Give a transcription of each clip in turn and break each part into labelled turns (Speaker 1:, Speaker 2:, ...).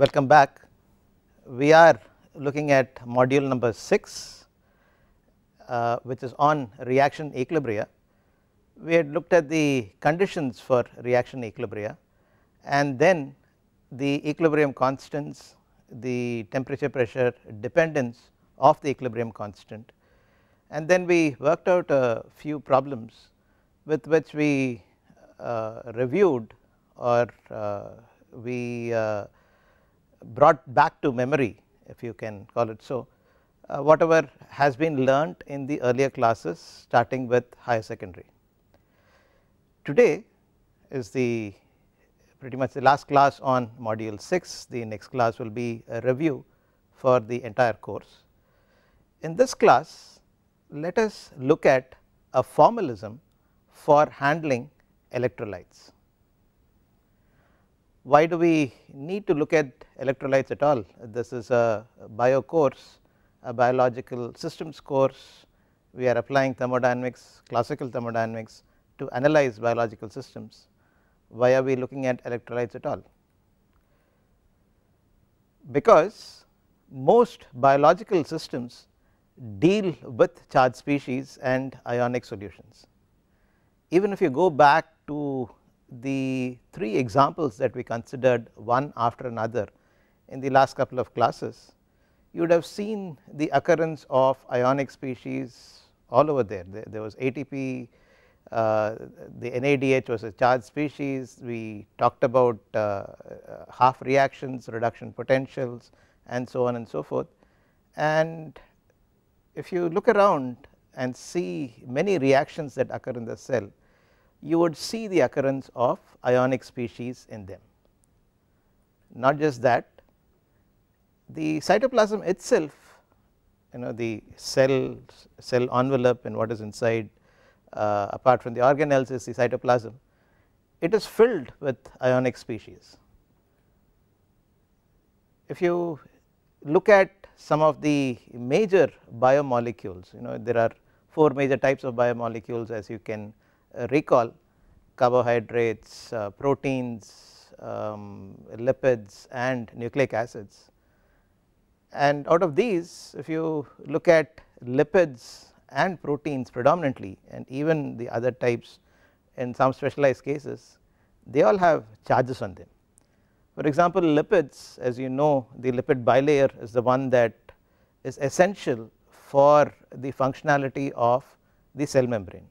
Speaker 1: Welcome back. We are looking at module number 6, which is on reaction equilibria. We had looked at the conditions for reaction equilibria and then the equilibrium constants, the temperature pressure dependence of the equilibrium constant, and then we worked out a few problems with which we reviewed or we brought back to memory, if you can call it so, whatever has been learnt in the earlier classes starting with higher secondary. Today is the pretty much the last class on module 6. The next class will be a review for the entire course. In this class, let us look at a formalism for handling electrolytes. Why do we need to look at electrolytes at all? This is a bio course, a biological systems course. We are applying thermodynamics, classical thermodynamics to analyze biological systems. Why are we looking at electrolytes at all? Because most biological systems deal with charged species and ionic solutions. Even if you go back to the 3 examples that we considered one after another in the last couple of classes, you would have seen the occurrence of ionic species all over there. There was ATP, the NADH was a charged species. We talked about half reactions, reduction potentials, and so on and so forth. And if you look around and see many reactions that occur in the cell, you would see the occurrence of ionic species in them. Not just that, the cytoplasm itself, the cell envelope and what is inside, apart from the organelles, is the cytoplasm. It is filled with ionic species. If you look at some of the major biomolecules, there are 4 major types of biomolecules, as you can recall: carbohydrates, proteins, lipids, and nucleic acids. And out of these, if you look at lipids and proteins predominantly, and even the other types in some specialized cases, they all have charges on them. For example, lipids, as you know, the lipid bilayer is the one that is essential for the functionality of the cell membrane.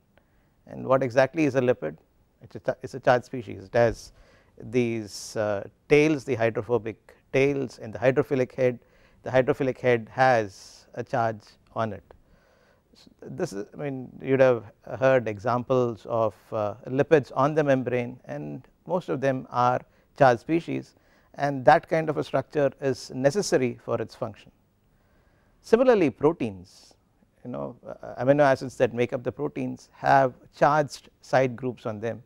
Speaker 1: And what exactly is a lipid? It is a charged species. It has these tails, the hydrophobic tails, and the hydrophilic head. The hydrophilic head has a charge on it. This is, you would have heard examples of lipids on the membrane, and most of them are charged species, and that kind of a structure is necessary for its function. Similarly, proteins, amino acids that make up the proteins have charged side groups on them,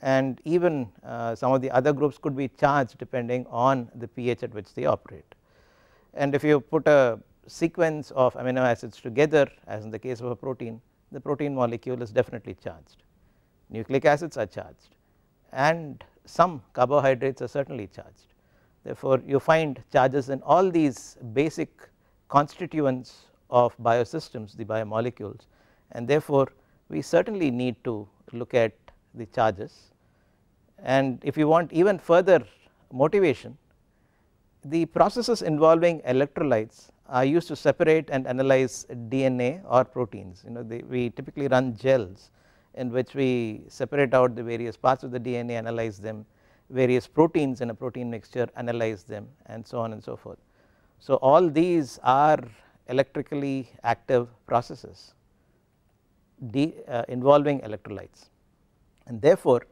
Speaker 1: and even some of the other groups could be charged depending on the pH at which they operate. And if you put a sequence of amino acids together, as in the case of a protein, the protein molecule is definitely charged. Nucleic acids are charged, and some carbohydrates are certainly charged. Therefore, you find charges in all these basic constituents of biosystems, the biomolecules, and therefore we certainly need to look at the charges. And if you want even further motivation, the processes involving electrolytes are used to separate and analyze DNA or proteins. We typically run gels in which we separate out the various parts of the DNA, analyze them, various proteins in a protein mixture, analyze them, and so on and so forth. So all these are electrically active processes involving electrolytes, and therefore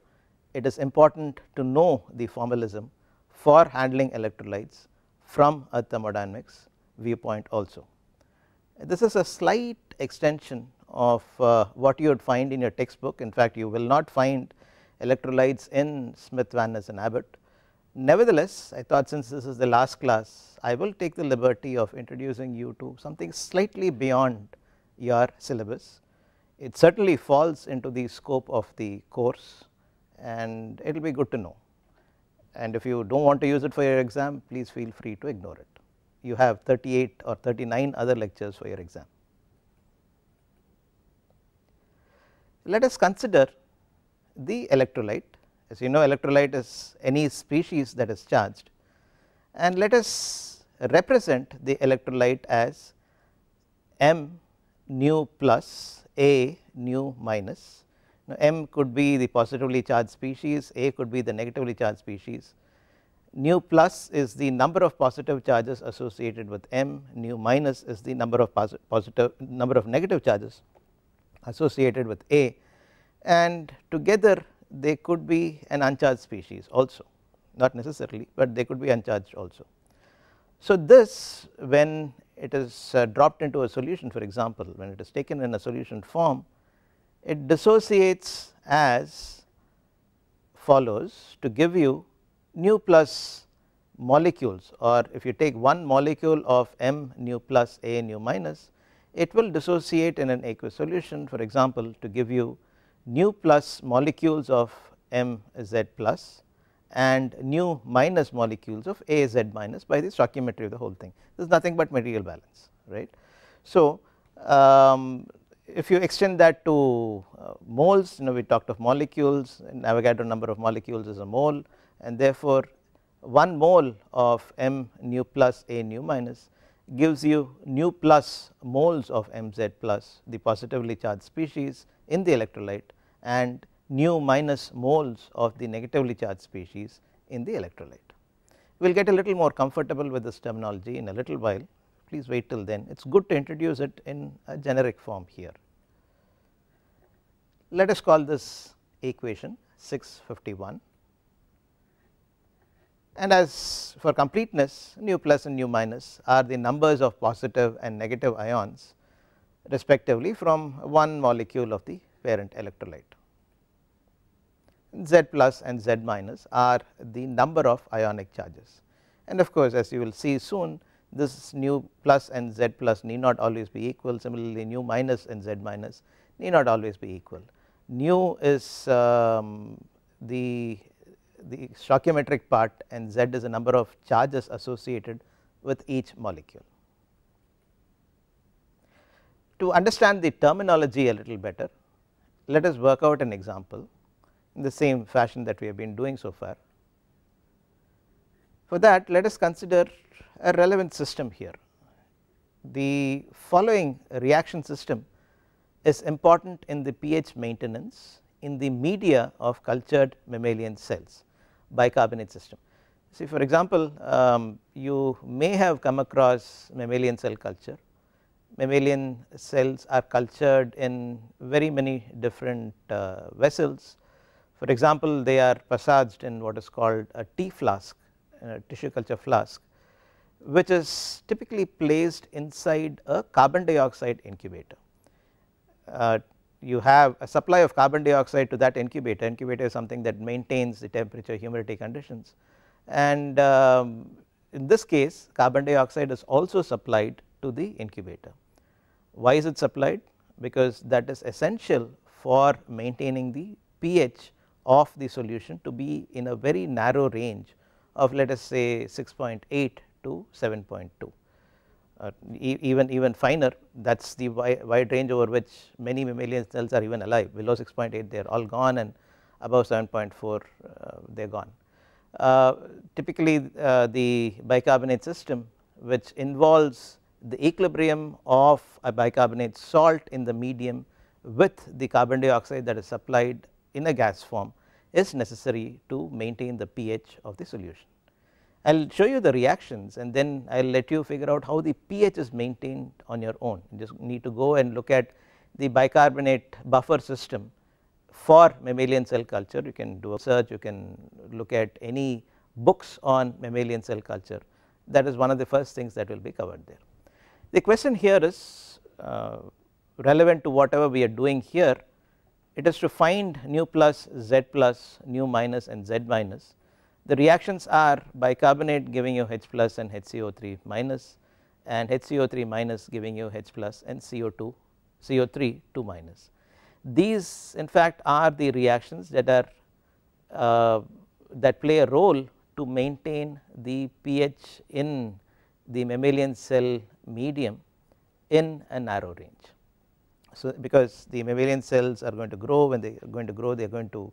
Speaker 1: it is important to know the formalism for handling electrolytes from a thermodynamics viewpoint also. This is a slight extension of what you would find in your textbook. In fact, you will not find electrolytes in Smith, Van Ness and Abbott. Nevertheless, I thought since this is the last class, I will take the liberty of introducing you to something slightly beyond your syllabus. It certainly falls into the scope of the course, and it will be good to know. and if you do not want to use it for your exam, please feel free to ignore it. You have 38 or 39 other lectures for your exam. Let us consider the electrolyte. As you know, electrolyte is any species that is charged, and let us represent the electrolyte as M nu plus A nu minus. Now, M could be the positively charged species, A could be the negatively charged species. Nu plus is the number of positive charges associated with M, nu minus is the number of negative charges associated with A, and together they could be an uncharged species also, not necessarily, but they could be uncharged also. So this, when it is dropped into a solution, for example, when it is taken in a solution form, it dissociates as follows to give you nu plus molecules, or if you take one molecule of M nu plus A nu minus, it will dissociate in an aqueous solution, for example, to give you nu plus molecules of M Z plus and nu minus molecules of A Z minus by the stoichiometry of the whole thing. This is nothing but material balance, right. So if you extend that to moles, we talked of molecules, and Avogadro number of molecules is a mole, and therefore 1 mole of M nu plus A nu minus gives you nu plus moles of Mz plus, the positively charged species in the electrolyte, and nu minus moles of the negatively charged species in the electrolyte. We will get a little more comfortable with this terminology in a little while, please wait till then. It is good to introduce it in a generic form here. Let us call this equation 651, and as for completeness, nu plus and nu minus are the numbers of positive and negative ions respectively from one molecule of the parent electrolyte. Z plus and Z minus are the number of ionic charges, and of course, as you will see soon, this nu plus and Z plus need not always be equal. Similarly, nu minus and Z minus need not always be equal. Nu is the stoichiometric part, and Z is the number of charges associated with each molecule. To understand the terminology a little better, let us work out an example in the same fashion that we have been doing so far. For that, let us consider a relevant system here. The following reaction system is important in the pH maintenance in the media of cultured mammalian cells, bicarbonate system. See, for example, you may have come across mammalian cell culture. Mammalian cells are cultured in very many different vessels. For example, they are passaged in what is called a tea flask, a tissue culture flask, which is typically placed inside a carbon dioxide incubator. You have a supply of carbon dioxide to that incubator. Incubator is something that maintains the temperature, humidity conditions, and in this case carbon dioxide is also supplied to the incubator. Why is it supplied? Because that is essential for maintaining the pH of the solution to be in a very narrow range of, let us say, 6.8 to 7.2. Even finer, that is the wide range over which many mammalian cells are even alive. Below 6.8 they are all gone, and above 7.4 they are gone. Typically the bicarbonate system, which involves the equilibrium of a bicarbonate salt in the medium with the carbon dioxide that is supplied in a gas form, is necessary to maintain the pH of the solution. I will show you the reactions, and then I will let you figure out how the pH is maintained on your own. You just need to go and look at the bicarbonate buffer system for mammalian cell culture. You can do a search, you can look at any books on mammalian cell culture. That is one of the first things that will be covered there. The question here is relevant to whatever we are doing here. It is to find nu plus, Z plus, nu minus and Z minus. The reactions are bicarbonate giving you H plus and HCO3 minus, and HCO3 minus giving you H plus and CO3 2 minus. These in fact are the reactions that are that play a role to maintain the pH in the mammalian cell medium in a narrow range. So, because the mammalian cells are going to grow, when they are going to grow they are going to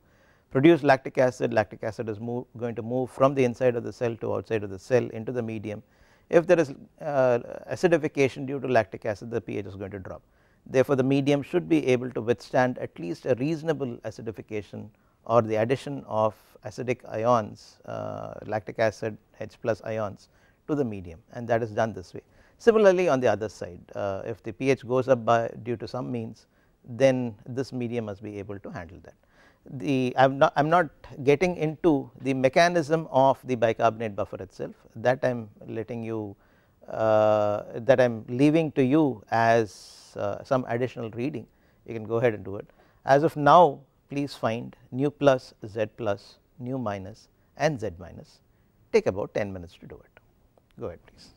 Speaker 1: produce lactic acid is going to move from the inside of the cell to outside of the cell into the medium. If there is acidification due to lactic acid, the pH is going to drop. Therefore, the medium should be able to withstand at least a reasonable acidification or the addition of acidic ions, lactic acid H plus ions to the medium, and that is done this way. Similarly, on the other side, if the pH goes up by due to some means, then this medium must be able to handle that. I am not getting into the mechanism of the bicarbonate buffer itself, that I am letting you that I am leaving to you as some additional reading. You can go ahead and do it. As of now, please find nu plus, Z plus, nu minus and Z minus. Take about 10 minutes to do it. Go ahead please.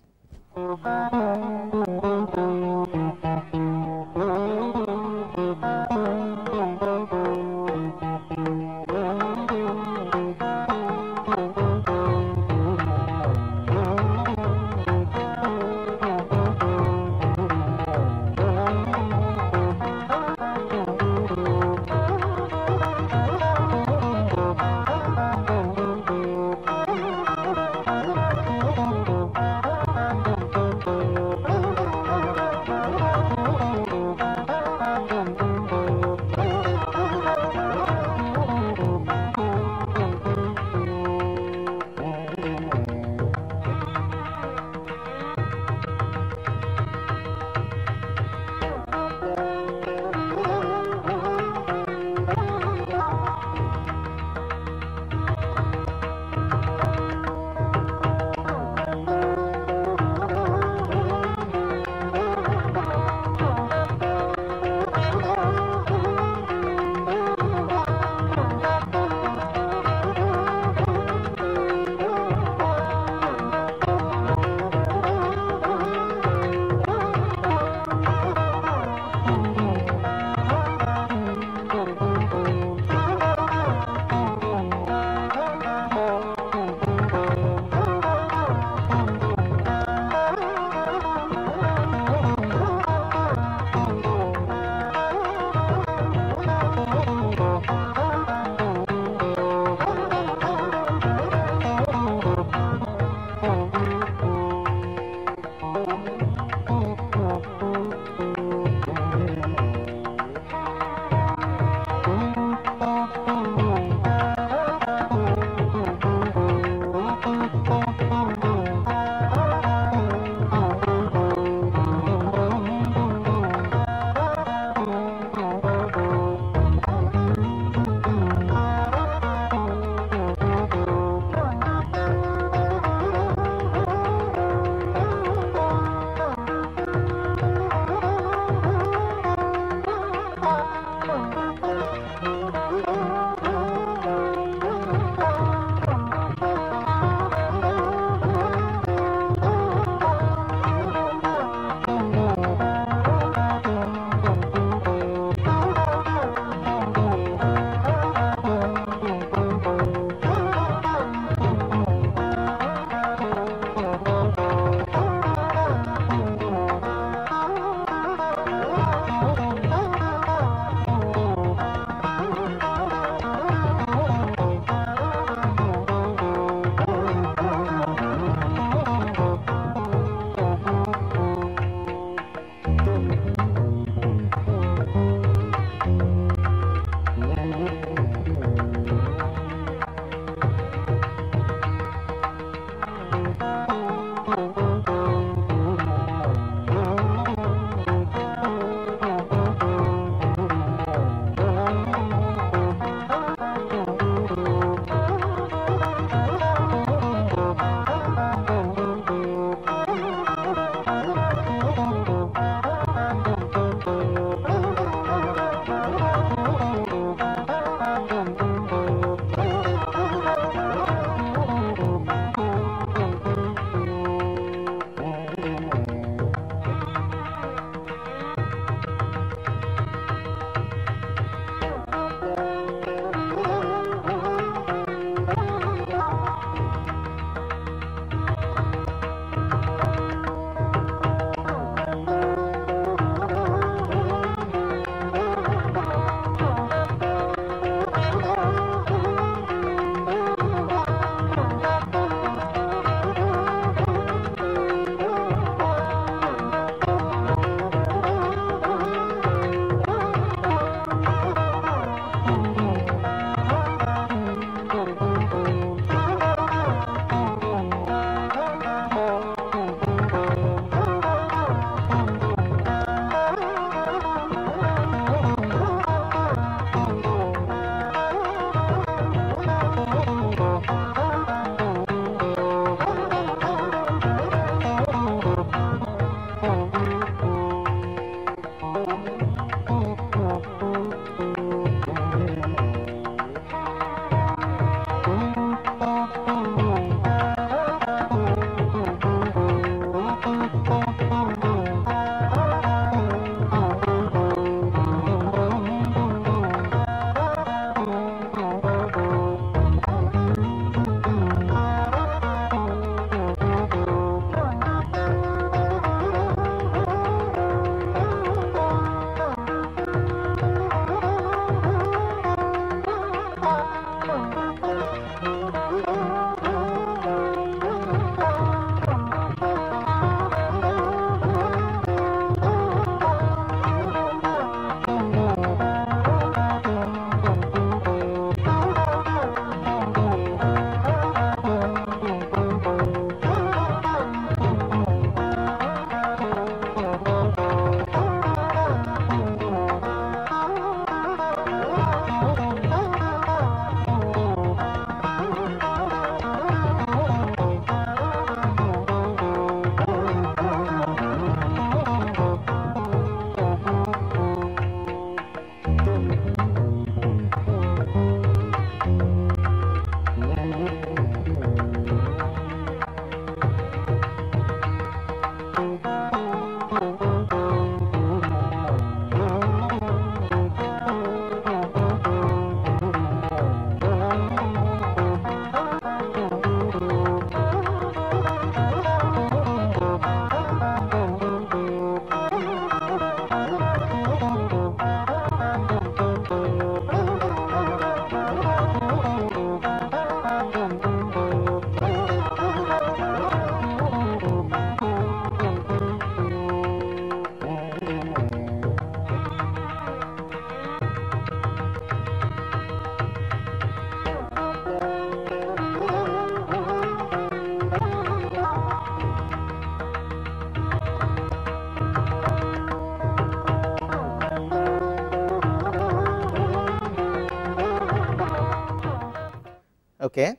Speaker 1: Okay.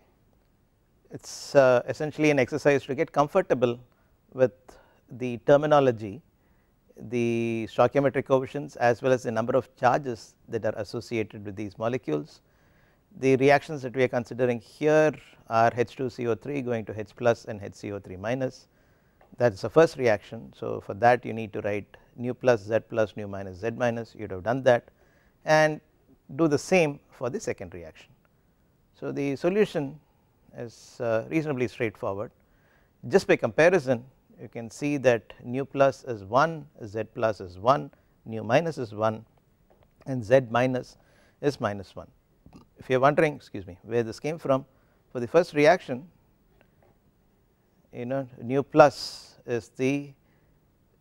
Speaker 1: It is essentially an exercise to get comfortable with the terminology, the stoichiometric coefficients as well as the number of charges that are associated with these molecules. The reactions that we are considering here are H2CO3 going to H plus and HCO3 minus, that is the first reaction. So for that you need to write nu plus Z plus nu minus Z minus, you would have done that, and do the same for the second reaction. So the solution is reasonably straightforward. Just by comparison you can see that nu plus is 1, Z plus is 1, nu minus is 1 and Z minus is minus 1. If you are wondering, excuse me, where this came from, for the first reaction, nu plus is the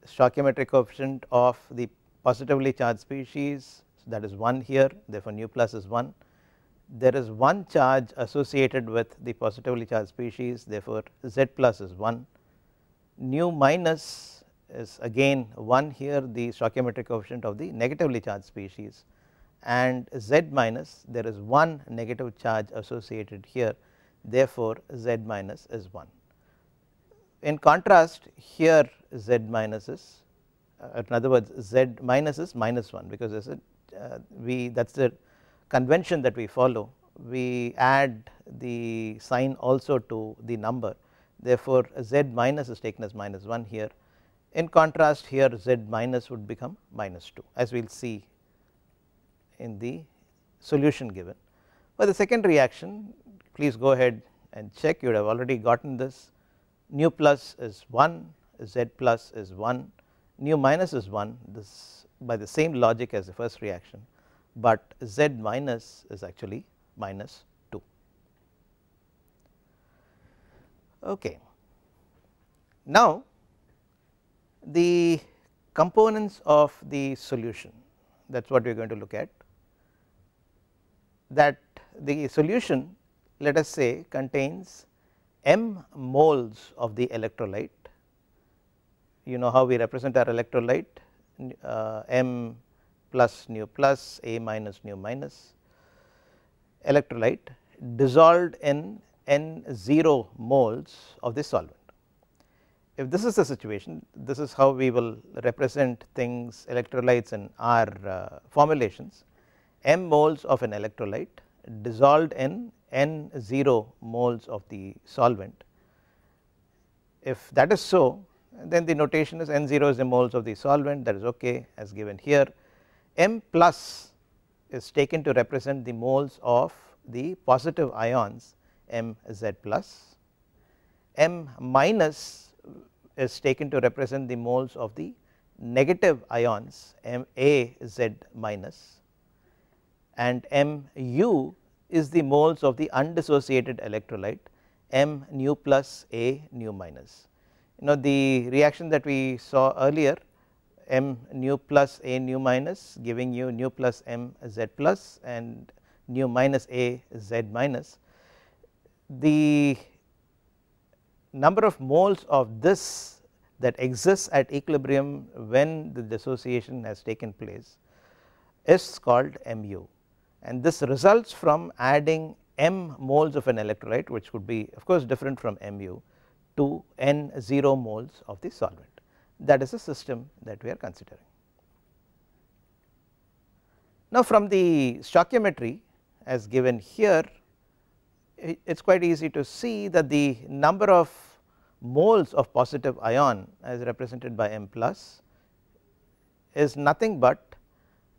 Speaker 1: stoichiometric coefficient of the positively charged species, so that is 1 here, therefore nu plus is 1. There is one charge associated with the positively charged species, therefore Z plus is 1. Nu minus is again 1 here, the stoichiometric coefficient of the negatively charged species, and Z minus, there is one negative charge associated here, therefore Z minus is 1. In contrast, here Z minus is in other words Z minus is minus 1, because that is the convention that we follow, we add the sign also to the number, therefore Z minus is taken as minus 1 here. In contrast, here Z minus would become minus 2, as we will see in the solution given. For the second reaction, please go ahead and check, you would have already gotten this. Nu plus is 1, Z plus is 1, nu minus is 1, this by the same logic as the first reaction, but Z minus is actually minus 2. Okay. Now the components of the solution, that is what we are going to look at. That the solution, let us say, contains m moles of the electrolyte. You know how we represent our electrolyte, m plus nu plus, a minus nu minus, electrolyte dissolved in N0 moles of the solvent. If this is the situation, this is how we will represent things, electrolytes in our formulations. M moles of an electrolyte dissolved in N0 moles of the solvent. If that is so, then the notation is N0 is the moles of the solvent, that is okay, as given here. M plus is taken to represent the moles of the positive ions Mz plus, M minus is taken to represent the moles of the negative ions Az minus, and Mu is the moles of the undissociated electrolyte M nu plus A nu minus. The reaction that we saw earlier, M nu plus A nu minus giving you nu plus M Z plus and nu minus A Z minus, the number of moles of this that exists at equilibrium when the dissociation has taken place is called Mu, and this results from adding m moles of an electrolyte, which could be of course different from Mu, to N0 moles of the solvent. That is the system that we are considering. Now from the stoichiometry as given here, it is quite easy to see that the number of moles of positive ion as represented by M plus is nothing but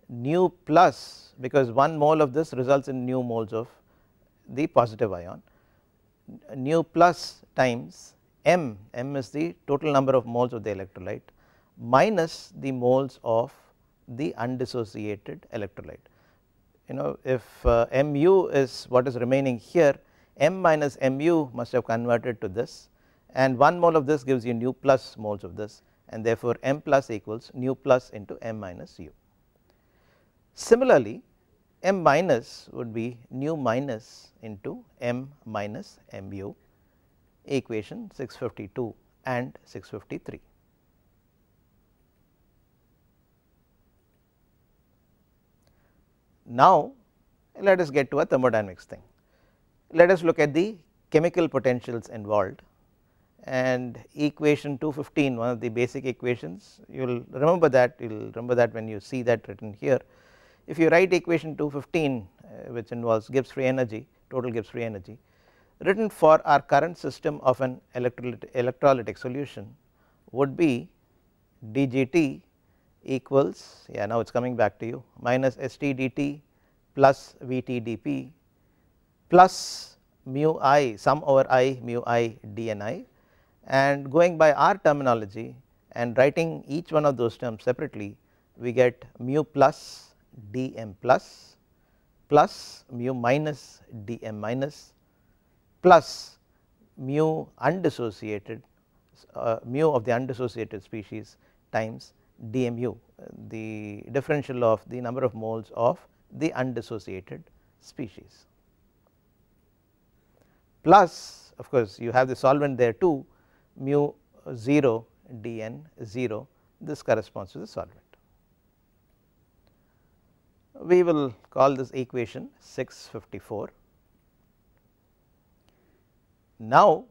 Speaker 1: nu plus, because 1 mole of this results in nu moles of the positive ion, nu plus times M, M is the total number of moles of the electrolyte, minus the moles of the undissociated electrolyte. If Mu is what is remaining here, M minus Mu must have converted to this, and 1 mole of this gives you nu plus moles of this, and therefore M plus equals nu plus into M minus U. Similarly, M minus would be nu minus into M minus Mu, equation 652 and 653. Now let us get to a thermodynamics thing. Let us look at the chemical potentials involved, and equation 215, one of the basic equations, you will remember that when you see that written here. If you write equation 215 which involves Gibbs free energy, total Gibbs free energy, written for our current system of an electrolytic solution would be dGt equals, now it is coming back to you, minus St dt plus Vt dP plus mu I, sum over I mu I dNi, and going by our terminology and writing each one of those terms separately, we get mu plus dm plus mu minus dm minus plus mu undissociated mu of the undissociated species times dmu, the differential of the number of moles of the undissociated species, plus of course you have the solvent there too, mu 0 dn 0, this corresponds to the solvent. We will call this equation 654. Now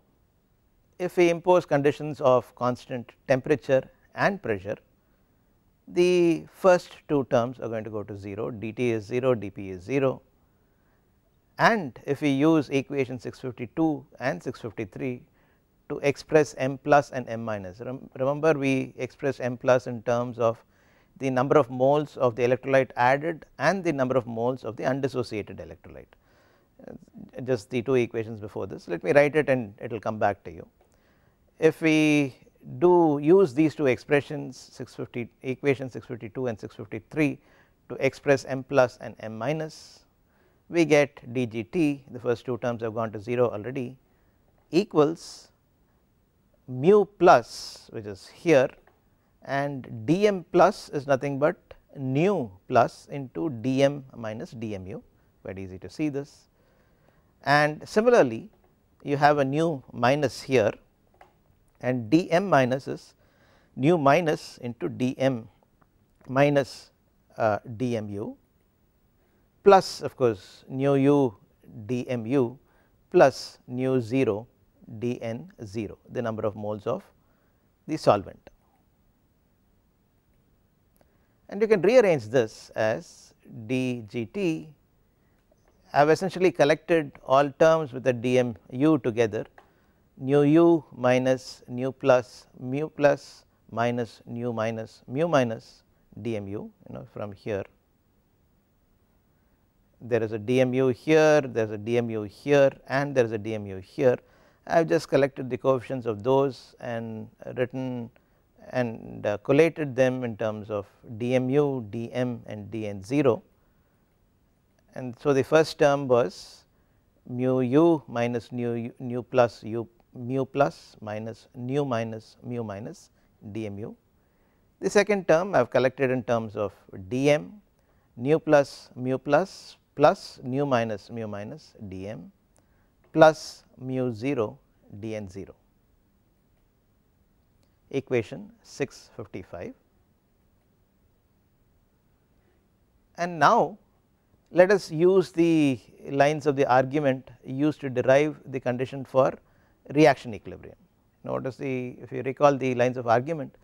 Speaker 1: if we impose conditions of constant temperature and pressure, the first two terms are going to go to 0, dt is 0, dP is 0, and if we use equation 652 and 653 to express m plus and m minus, remember we express m plus in terms of the number of moles of the electrolyte added and the number of moles of the undissociated electrolyte, just the two equations before this. Let me write it and it will come back to you. If we do use these two expressions, equation 652 and 653 to express m plus and m minus, we get dGt, the first two terms have gone to 0 already, equals mu plus, which is here, and dm plus is nothing but nu plus into dm minus dmu, quite easy to see this, and similarly you have a nu minus here, and dm minus is nu minus into dm minus dmu plus of course nu u dmu plus nu 0 dn 0, the number of moles of the solvent, and you can rearrange this as dGt. I have essentially collected all terms with the dmu together, nu u minus nu plus mu plus minus nu minus mu minus dmu, from here there is a dmu here, there is a dmu here, and there is a dmu here. I have just collected the coefficients of those and written and collated them in terms of dmu, dm and dn 0, and so the first term was mu u minus nu plus u mu plus minus nu minus mu minus dmu. The second term I have collected in terms of dm, nu plus mu plus plus nu minus mu minus dm plus mu 0 dn 0, equation 655. And now let us use the lines of the argument used to derive the condition for reaction equilibrium. Notice if you recall the lines of argument,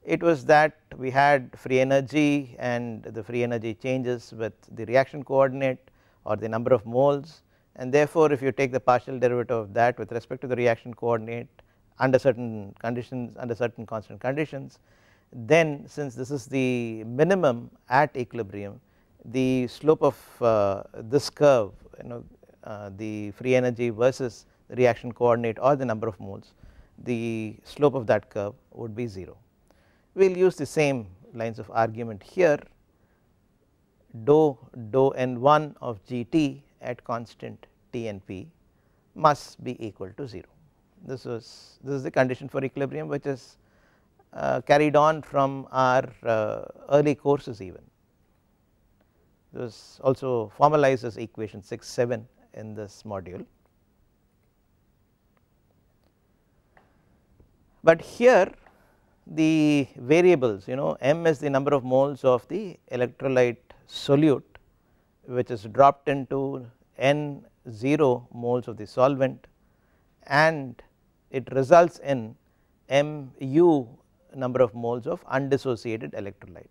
Speaker 1: it was that we had free energy and the free energy changes with the reaction coordinate or the number of moles, and therefore if you take the partial derivative of that with respect to the reaction coordinate under certain conditions, under certain constant conditions, then since this is the minimum at equilibrium, the slope of this curve, the free energy versus the reaction coordinate or the number of moles, the slope of that curve would be 0. We will use the same lines of argument here. Dou n1 of Gt at constant T and P must be equal to 0. This is the condition for equilibrium, which is carried on from our early courses even. This also formalizes equation 6-7 in this module. But here the variables, m is the number of moles of the electrolyte solute which is dropped into n 0 moles of the solvent, and it results in mu number of moles of undissociated electrolyte.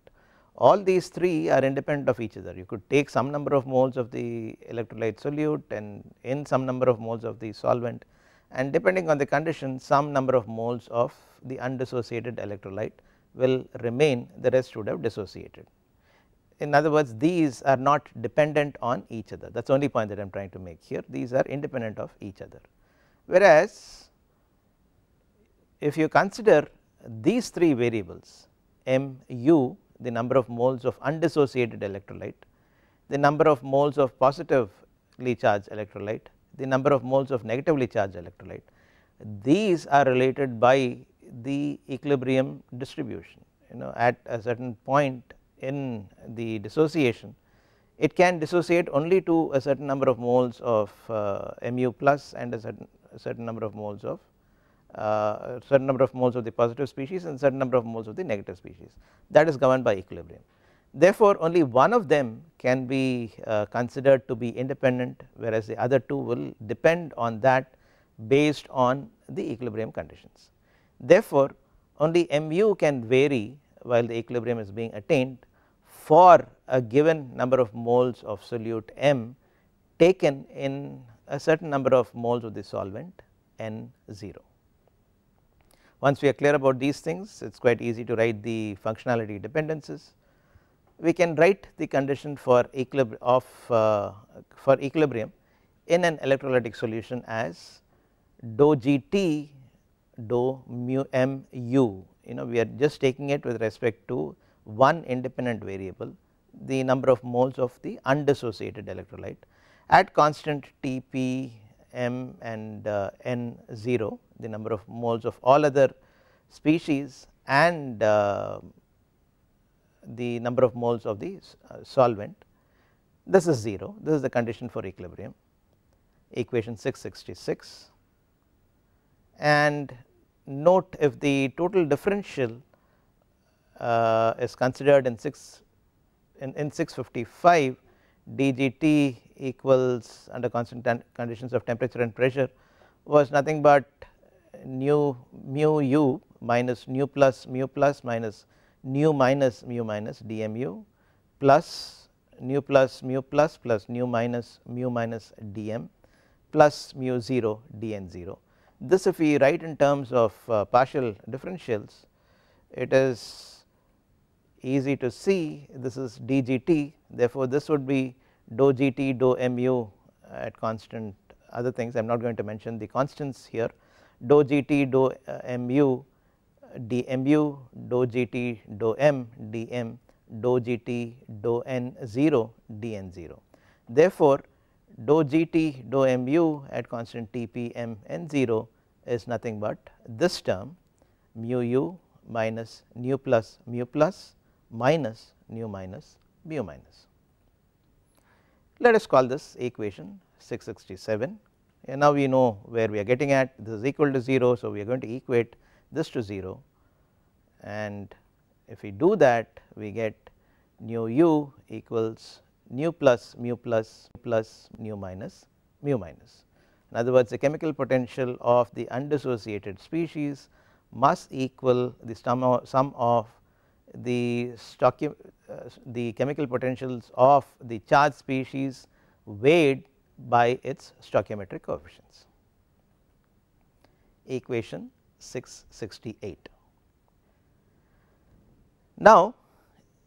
Speaker 1: All these three are independent of each other. You could take some number of moles of the electrolyte solute and in some number of moles of the solvent, and depending on the condition some number of moles of the undissociated electrolyte will remain, the rest would have dissociated. In other words, these are not dependent on each other, that is the only point that I am trying to make here. These are independent of each other, whereas if you consider these three variables, mu, the number of moles of undissociated electrolyte, the number of moles of positively charged electrolyte, the number of moles of negatively charged electrolyte, these are related by the equilibrium distribution. At a certain point in the dissociation, it can dissociate only to a certain number of moles of mu plus and a certain number of moles of the positive species and certain number of moles of the negative species, that is governed by equilibrium. Therefore, only one of them can be considered to be independent, whereas the other two will depend on that based on the equilibrium conditions. Therefore, only mu can vary while the equilibrium is being attained for a given number of moles of solute M taken in a certain number of moles of the solvent N0. Once we are clear about these things, it is quite easy to write the functionality dependencies. We can write the condition for equilibrium in an electrolytic solution as dou Gt dou mu mu. We are just taking it with respect to one independent variable, the number of moles of the undissociated electrolyte at constant Tp, M and N0, the number of moles of all other species and the number of moles of the solvent. This is 0, this is the condition for equilibrium, equation 666. And note, if the total differential is considered in 655, dGt equals under constant conditions of temperature and pressure was nothing but mu u minus mu plus minus nu minus mu minus dmu plus nu plus mu plus nu minus mu minus dm plus mu 0 dn0. This, if we write in terms of partial differentials, it is easy to see this is dgt. Therefore, this would be dou gt dou mu at constant other things. I am not going to mention the constants here. Dou gt dou mu dmu, dou gt dou m dm, dou gt dou n0 dn0. Therefore, dou gt dou mu at constant Tp m n0 is nothing but this term mu u minus nu plus minus nu minus mu minus. Let us call this equation 667, and now we know where we are getting at. This is equal to 0, so we are going to equate this to 0, and if we do that we get nu u equals nu plus nu minus mu minus. In other words, the chemical potential of the undissociated species must equal the sum of the chemical potentials of the charged species weighed by its stoichiometric coefficients. Equation 668. Now,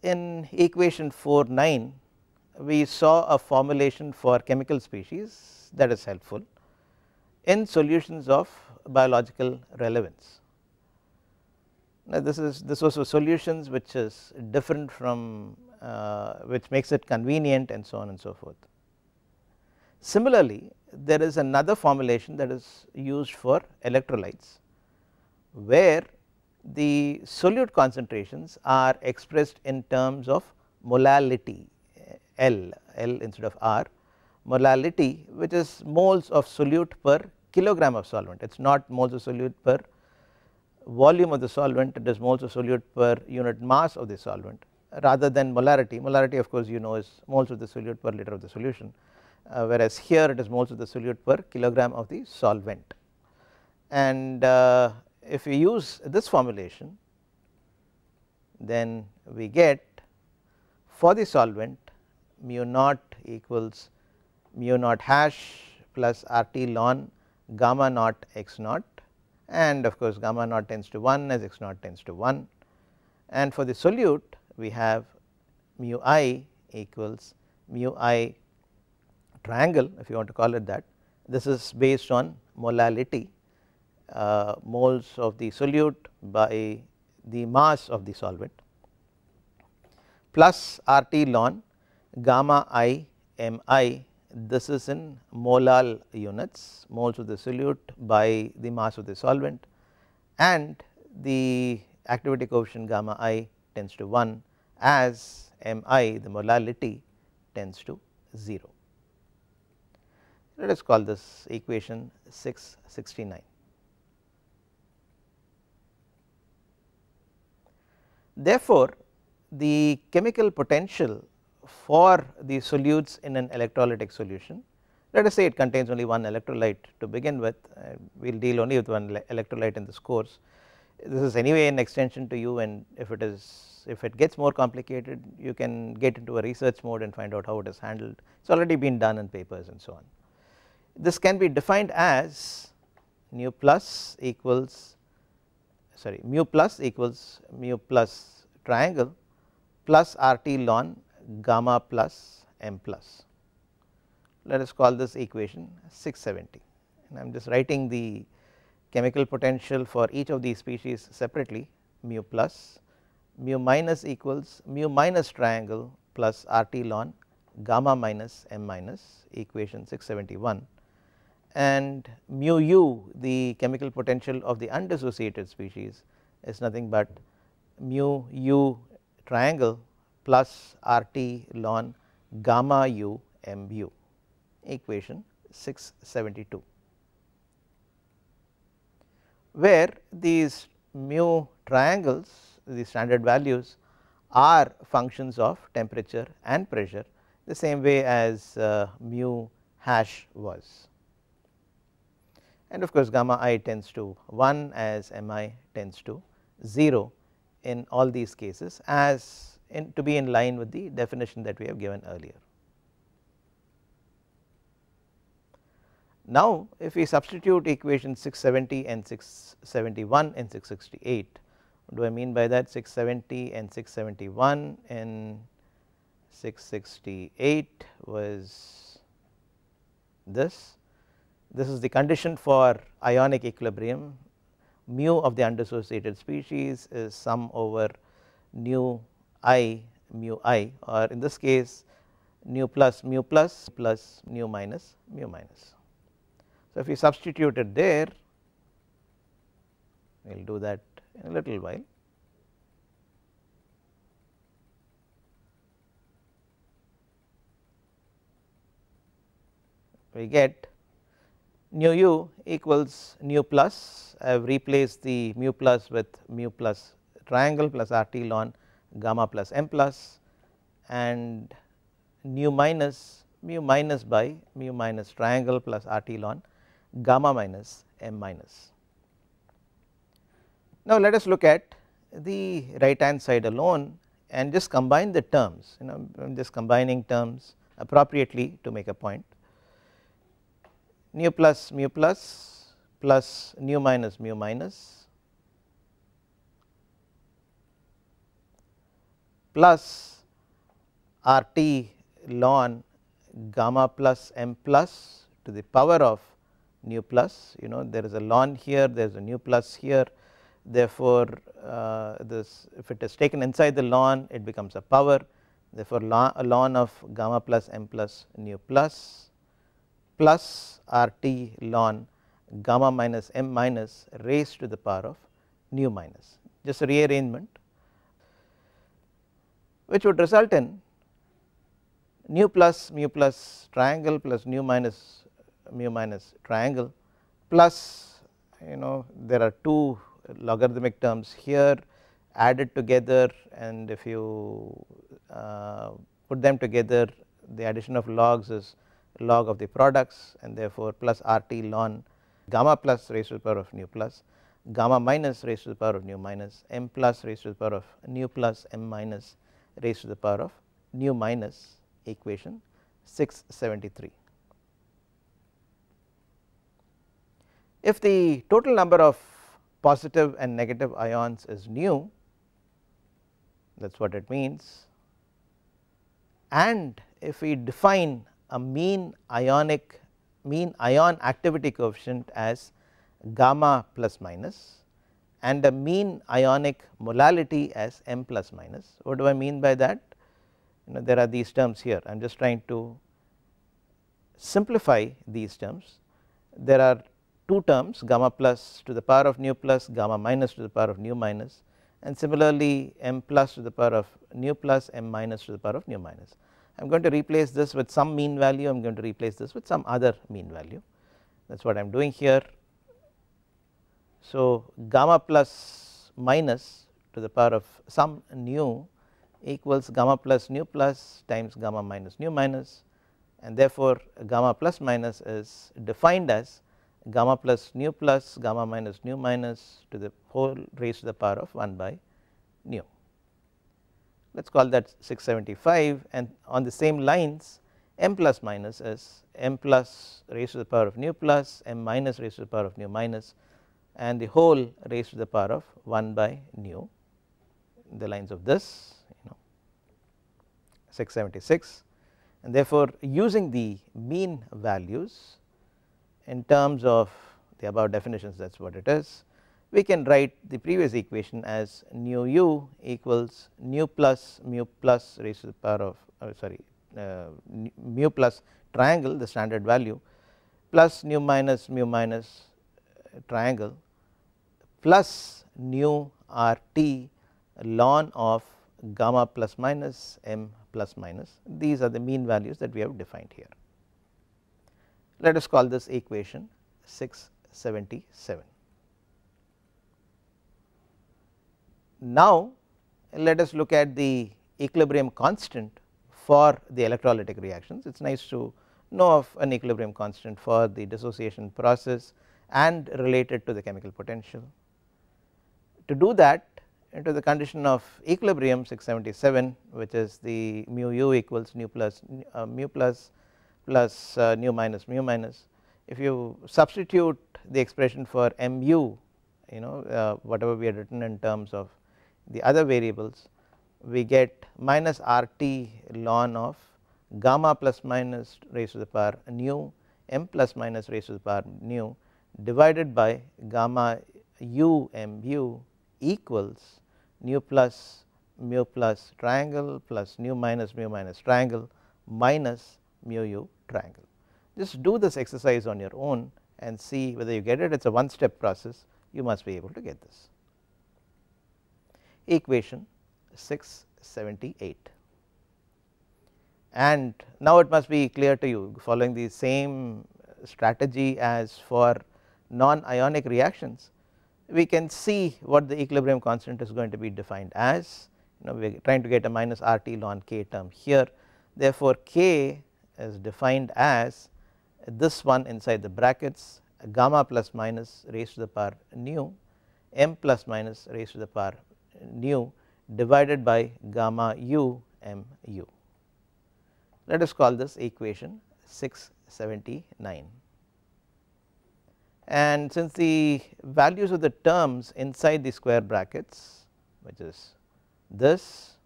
Speaker 1: in equation 4.9 we saw a formulation for chemical species that is helpful in solutions of biological relevance. Now, this was for solutions which is different from which makes it convenient and so on and so forth. Similarly, there is another formulation that is used for electrolytes, where the solute concentrations are expressed in terms of molality, L instead of R, molality, which is moles of solute per kilogram of solvent. It is not moles of solute per volume of the solvent, it is moles of solute per unit mass of the solvent rather than molarity. Molarity, of course, you know, is moles of the solute per liter of the solution. whereas here it is moles of the solute per kilogram of the solvent. And if we use this formulation, then we get for the solvent mu naught equals mu naught hash plus RT ln gamma naught x naught, and of course gamma naught tends to 1 as x naught tends to 1, and for the solute we have mu I equals mu I triangle, if you want to call it that. This is based on molality, moles of the solute by the mass of the solvent, plus RT ln gamma I mi, this is in molal units, moles of the solute by the mass of the solvent, and the activity coefficient gamma I tends to 1 as mi, the molality, tends to 0. Let us call this equation 669. Therefore, the chemical potential for the solutes in an electrolytic solution, let us say it contains only one electrolyte to begin with, we will deal only with one electrolyte in this course. This is anyway an extension to you, and if it gets more complicated, you can get into a research mode and find out how it is handled. It has already been done in papers and so on. This can be defined as mu plus equals mu plus triangle plus RT ln gamma plus m plus. Let us call this equation 670, and I am just writing the chemical potential for each of these species separately. Mu plus, mu minus equals mu minus triangle plus RT ln gamma minus m minus, equation 671, and mu u, the chemical potential of the undissociated species, is nothing but mu u triangle plus RT ln gamma u mu, equation 672, where these mu triangles, the standard values, are functions of temperature and pressure, the same way as mu hash was, and of course gamma I tends to 1 as mi tends to 0 in all these cases, as to be in line with the definition that we have given earlier. Now, if we substitute equation 670 and 671 in 668, what do I mean by that? 670 and 671 in 668 was this. This is the condition for ionic equilibrium. Mu of the undissociated species is sum over nu I mu I, or in this case nu plus mu plus plus nu minus mu minus. So, if we substitute it there, we will do that in a little while. We get nu u equals nu plus, I have replaced the mu plus with mu plus triangle plus RT ln gamma plus m plus, and nu minus mu minus by mu minus triangle plus RT ln gamma minus m minus. Now, let us look at the right hand side alone and just combine the terms. I am just combining terms appropriately to make a point. Mu plus plus nu minus mu minus plus RT ln gamma plus m plus to the power of nu plus, there is a ln here, there is a nu plus here, therefore this, if it is taken inside the ln, it becomes a power, therefore ln of gamma plus m plus nu plus plus RT ln gamma minus m minus raised to the power of nu minus, just a rearrangement, which would result in nu plus mu plus triangle plus nu minus mu minus triangle plus, there are two logarithmic terms here added together, and if you put them together, the addition of logs is log of the products, and therefore plus RT ln gamma plus raised to the power of nu plus gamma minus raised to the power of nu minus m plus raised to the power of nu plus m minus raised to the power of nu minus, equation 673. If the total number of positive and negative ions is nu, that is what it means, and if we define a mean ion activity coefficient as gamma plus minus and a mean ionic molality as m plus minus. What do I mean by that? There are these terms here. I am just trying to simplify these terms. There are two terms, gamma plus to the power of nu plus, gamma minus to the power of nu minus, and similarly m plus to the power of nu plus, m minus to the power of nu minus. I am going to replace this with some mean value, I am going to replace this with some other mean value. That is what I am doing here. So gamma plus minus to the power of some nu equals gamma plus nu plus times gamma minus nu minus, and therefore gamma plus minus is defined as gamma plus nu plus gamma minus nu minus to the whole raised to the power of 1 by nu. Let us call that 675, and on the same lines m plus minus is m plus raised to the power of nu plus m minus raised to the power of nu minus and the whole raised to the power of 1 by nu, the lines of this 676, and therefore using the mean values in terms of the above definitions, that is what it is, we can write the previous equation as nu u equals mu plus raised to the power of mu plus triangle, the standard value, plus nu minus mu minus triangle plus nu RT ln of gamma plus minus m plus minus. These are the mean values that we have defined here. Let us call this equation 677. Now let us look at the equilibrium constant for the electrolytic reactions. It is nice to know of an equilibrium constant for the dissociation process and related to the chemical potential. To do that, into the condition of equilibrium 677, which is the mu u equals mu plus plus nu minus mu minus. If you substitute the expression for mu, whatever we had written in terms of the other variables, we get minus RT ln of gamma plus minus raised to the power nu m plus minus raised to the power nu divided by gamma u mu equals nu plus mu plus triangle plus nu minus mu minus triangle minus mu u triangle. Just do this exercise on your own and see whether you get it. It is a one step process, you must be able to get this. Equation 678, and now it must be clear to you, following the same strategy as for non-ionic reactions, we can see what the equilibrium constant is going to be defined as. We are trying to get a minus RT ln k term here, therefore k is defined as this one inside the brackets, gamma plus minus raised to the power nu m plus minus raised to the power nu divided by gamma u mu. Let us call this equation 679, and since the values of the terms inside the square brackets, which is this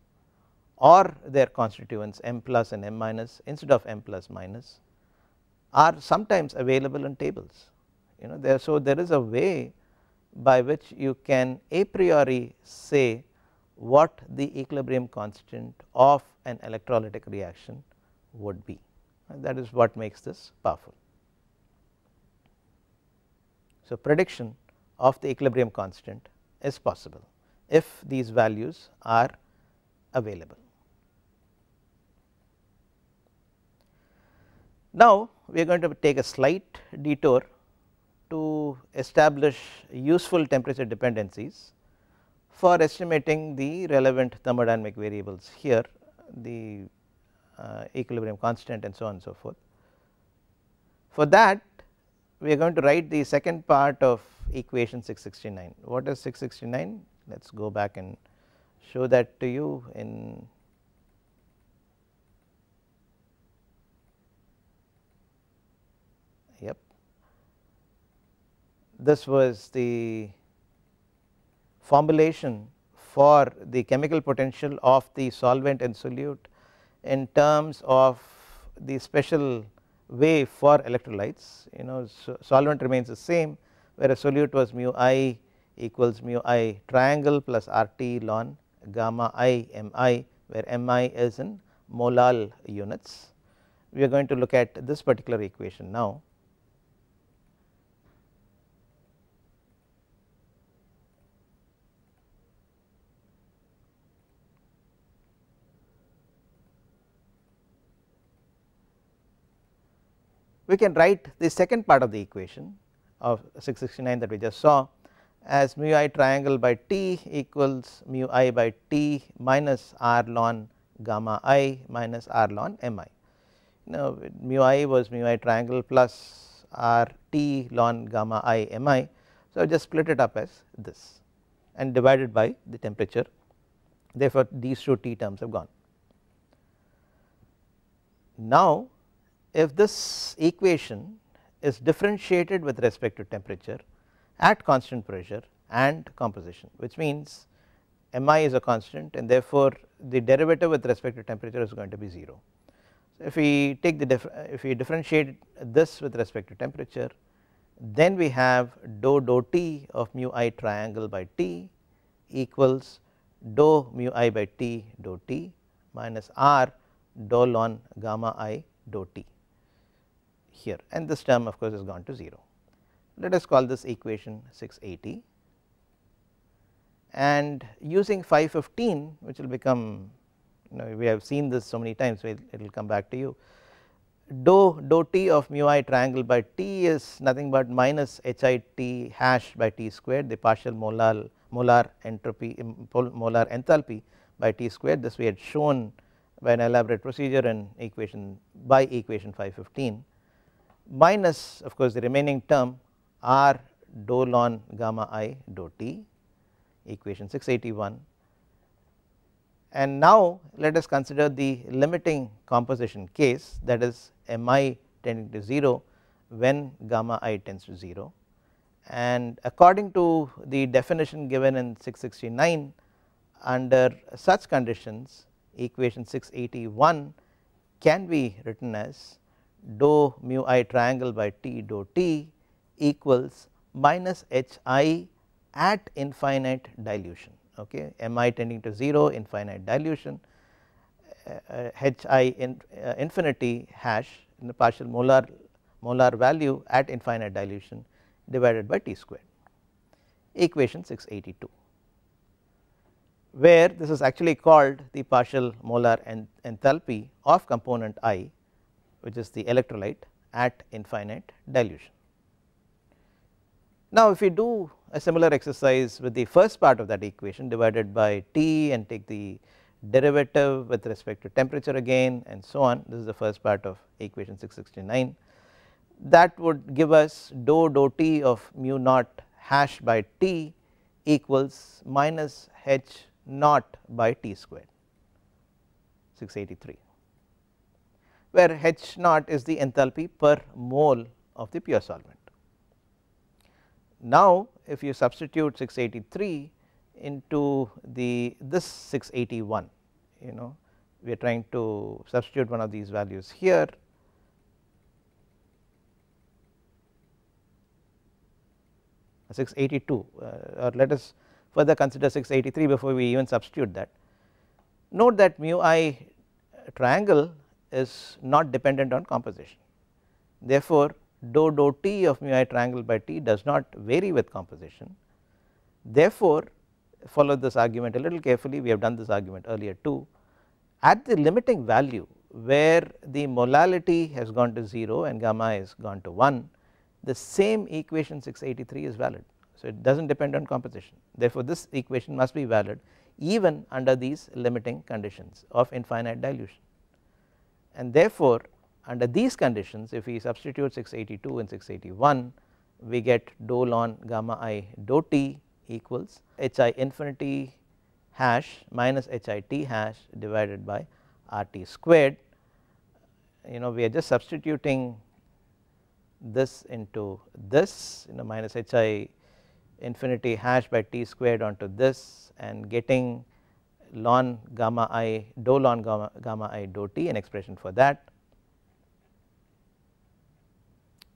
Speaker 1: or their constituents m plus and m minus instead of m plus minus, are sometimes available in tables. So there is a way by which you can a priori say what the equilibrium constant of an electrolytic reaction would be, and that is what makes this powerful. So prediction of the equilibrium constant is possible if these values are available. Now we are going to take a slight detour to establish useful temperature dependencies for estimating the relevant thermodynamic variables here, the equilibrium constant and so on and so forth. For that we are going to write the second part of equation 669. What is 669? Let us go back and show that to you in yep. This was the formulation for the chemical potential of the solvent and solute in terms of the special way for electrolytes. Solvent remains the same, whereas solute was mu I equals mu I triangle plus RT ln gamma I Mi, where Mi is in molal units. We are going to look at this particular equation now. We can write the second part of the equation of 669 that we just saw as mu I triangle by T equals mu I by T minus R ln gamma I minus R ln Mi. Now mu I was mu I triangle plus R T ln gamma I Mi. So just split it up as this and divided by the temperature, therefore these two T terms have gone. Now if this equation is differentiated with respect to temperature at constant pressure and composition, which means Mi is a constant and therefore the derivative with respect to temperature is going to be 0. So if we take if we differentiate this with respect to temperature, then we have dou T of mu I triangle by T equals dou mu I by T dou T minus R dou ln gamma I dou T here, and this term of course has gone to 0. Let us call this equation 680, and using 515, which will become, we have seen this so many times, so it will come back to you. Dou T of mu I triangle by T is nothing but minus HIT hash by T squared, the partial molar enthalpy by T squared. This we had shown by an elaborate procedure in equation 515, minus of course the remaining term R dou ln gamma I dou T, equation 681. And now let us consider the limiting composition case, that is Mi tending to 0 when gamma I tends to 0, and according to the definition given in 669, under such conditions equation 681 can be written as dou mu I triangle by T dou T equals minus Hi at infinite dilution, okay, Mi tending to 0, infinite dilution, Hi infinity hash in the partial molar value at infinite dilution divided by T squared, equation 682, where this is actually called the partial molar enthalpy of component I, which is the electrolyte at infinite dilution. Now if we do a similar exercise with the first part of that equation divided by T and take the derivative with respect to temperature again and so on, this is the first part of equation 669, that would give us dou T of mu naught hash by T equals minus H naught by T squared, 683, where H naught is the enthalpy per mole of the pure solvent. Now if you substitute 683 into this 681, we are trying to substitute one of these values here, uh, 682, or let us further consider 683 before we even substitute that. Note that mu I triangle is not dependent on composition, therefore dou T of mu I triangle by T does not vary with composition. Therefore follow this argument a little carefully, we have done this argument earlier too. At the limiting value where the molality has gone to 0 and gamma has gone to 1, the same equation 683 is valid. So it does not depend on composition, therefore this equation must be valid even under these limiting conditions of infinite dilution, and therefore Under these conditions, if we substitute 682 and 681, we get dou ln gamma I dou t equals hi infinity hash minus hit hash divided by RT squared. We are just substituting this into this, minus hi infinity hash by t squared onto this, and getting ln gamma I dou ln gamma I dou t, an expression for that.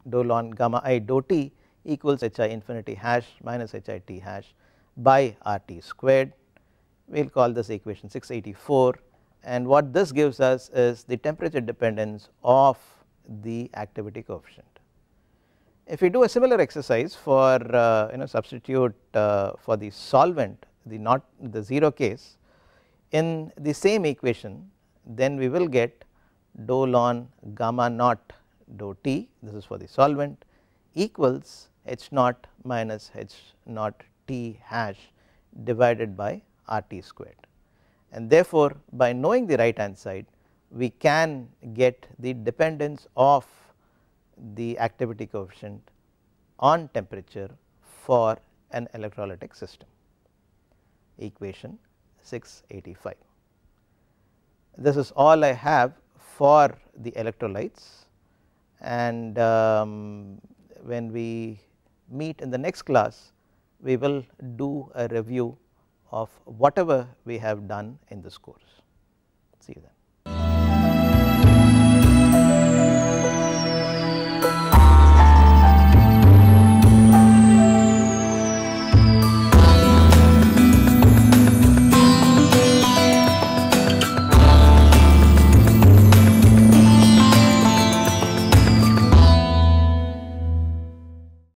Speaker 1: Dou ln gamma I dou t equals hi infinity hash minus hit hash by RT squared. We will call this equation 684, and what this gives us is the temperature dependence of the activity coefficient. If we do a similar exercise for substitute for the solvent, the 0 case in the same equation, then we will get dou ln gamma naught dou t, this is for the solvent, equals h naught minus h naught t hash divided by RT squared, and therefore, by knowing the right hand side, we can get the dependence of the activity coefficient on temperature for an electrolytic system. Equation 685. This is all I have for the electrolytes, and when we meet in the next class, we will do a review of whatever we have done in this course. See you then.